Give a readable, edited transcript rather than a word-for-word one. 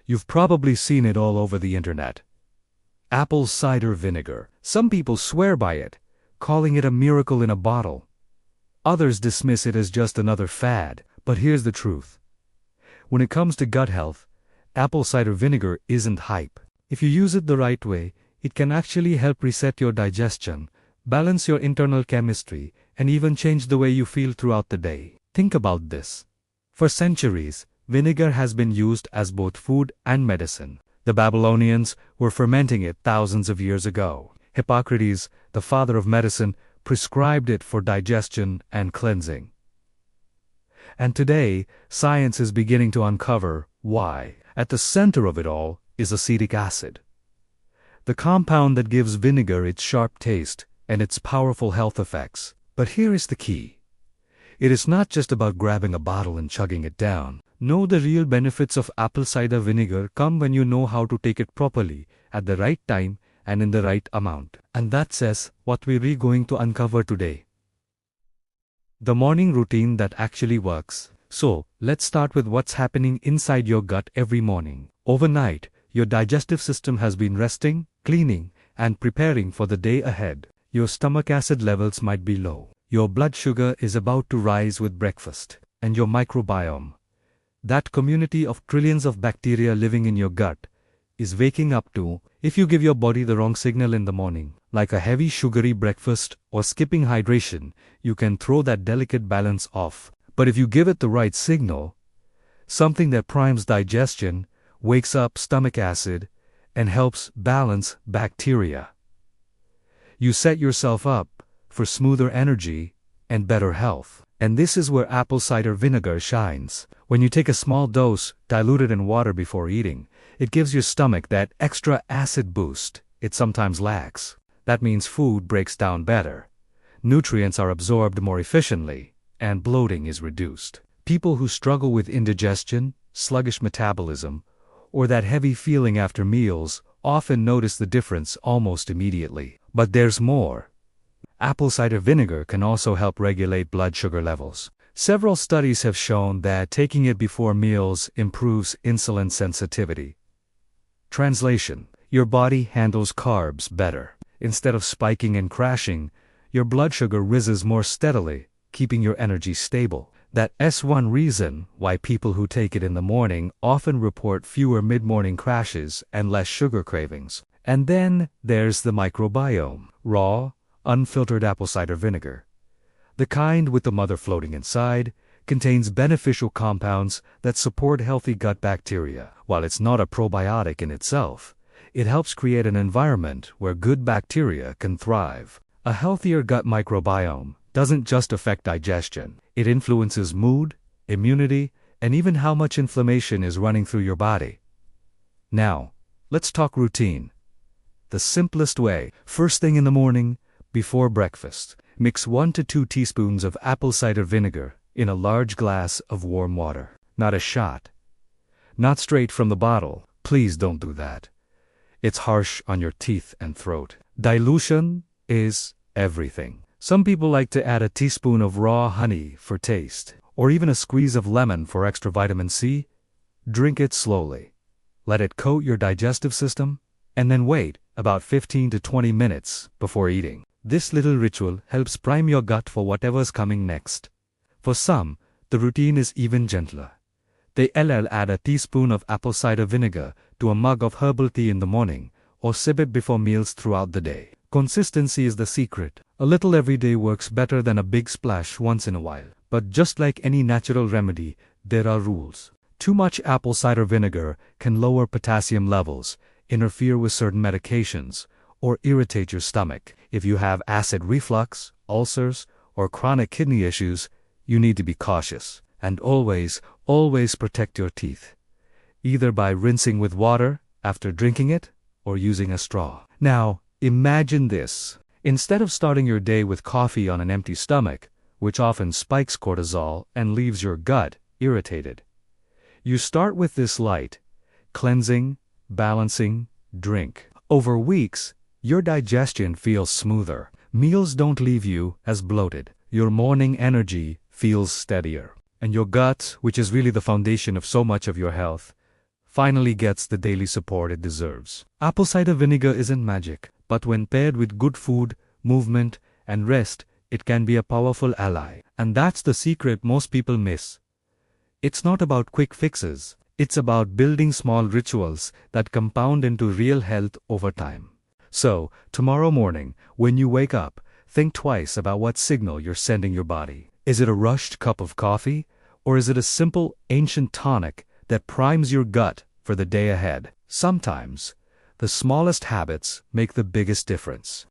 You've probably seen it all over the internet. Apple cider vinegar. Some people swear by it, calling it a miracle in a bottle. Others dismiss it as just another fad, but here's the truth. When it comes to gut health, apple cider vinegar isn't hype. If you use it the right way, it can actually help reset your digestion, balance your internal chemistry, and even change the way you feel throughout the day. Think about this. For centuries, vinegar has been used as both food and medicine. The Babylonians were fermenting it thousands of years ago. Hippocrates, the father of medicine, prescribed it for digestion and cleansing. And today, science is beginning to uncover why. At the center of it all is acetic acid, the compound that gives vinegar its sharp taste and its powerful health effects. But here is the key. It is not just about grabbing a bottle and chugging it down. No, the real benefits of apple cider vinegar come when you know how to take it properly, at the right time, and in the right amount. And that says what we're going to uncover today. The morning routine that actually works. So, let's start with what's happening inside your gut every morning. Overnight, your digestive system has been resting, cleaning, and preparing for the day ahead. Your stomach acid levels might be low. Your blood sugar is about to rise with breakfast. And your microbiome, that community of trillions of bacteria living in your gut, is waking up to. If you give your body the wrong signal in the morning, like a heavy sugary breakfast or skipping hydration, you can throw that delicate balance off. But if you give it the right signal, something that primes digestion, wakes up stomach acid, and helps balance bacteria, you set yourself up for smoother energy and better health. And this is where apple cider vinegar shines. When you take a small dose, diluted in water before eating, it gives your stomach that extra acid boost it sometimes lacks. That means food breaks down better, nutrients are absorbed more efficiently, and bloating is reduced. People who struggle with indigestion, sluggish metabolism, or that heavy feeling after meals often notice the difference almost immediately. But there's more. Apple cider vinegar can also help regulate blood sugar levels. Several studies have shown that taking it before meals improves insulin sensitivity. Translation: your body handles carbs better. Instead of spiking and crashing, your blood sugar rises more steadily, keeping your energy stable. That's one reason why people who take it in the morning often report fewer mid-morning crashes and less sugar cravings. And then there's the microbiome. Raw, unfiltered apple cider vinegar, the kind with the mother floating inside, contains beneficial compounds that support healthy gut bacteria. While it's not a probiotic in itself, it helps create an environment where good bacteria can thrive. A healthier gut microbiome doesn't just affect digestion, it influences mood, immunity, and even how much inflammation is running through your body. Now, let's talk routine. The simplest way: first thing in the morning, before breakfast, mix 1 to 2 teaspoons of apple cider vinegar in a large glass of warm water. Not a shot. Not straight from the bottle. Please don't do that. It's harsh on your teeth and throat. Dilution is everything. Some people like to add a teaspoon of raw honey for taste, or even a squeeze of lemon for extra vitamin C. Drink it slowly. Let it coat your digestive system, and then wait about 15 to 20 minutes before eating. This little ritual helps prime your gut for whatever's coming next. For some, the routine is even gentler. They'll add a teaspoon of apple cider vinegar to a mug of herbal tea in the morning, or sip it before meals throughout the day. Consistency is the secret. A little every day works better than a big splash once in a while. But just like any natural remedy, there are rules. Too much apple cider vinegar can lower potassium levels, interfere with certain medications, or irritate your stomach. If you have acid reflux, ulcers, or chronic kidney issues, you need to be cautious. And always protect your teeth, either by rinsing with water after drinking it, or using a straw. Now, imagine this. Instead of starting your day with coffee on an empty stomach, which often spikes cortisol and leaves your gut irritated, you start with this light, cleansing, balancing drink. Over weeks, your digestion feels smoother. Meals don't leave you as bloated. Your morning energy feels steadier. And your gut, which is really the foundation of so much of your health, finally gets the daily support it deserves. Apple cider vinegar isn't magic, but when paired with good food, movement, and rest, it can be a powerful ally. And that's the secret most people miss. It's not about quick fixes. It's about building small rituals that compound into real health over time. So, tomorrow morning, when you wake up, think twice about what signal you're sending your body. Is it a rushed cup of coffee, or is it a simple, ancient tonic that primes your gut for the day ahead? Sometimes, the smallest habits make the biggest difference.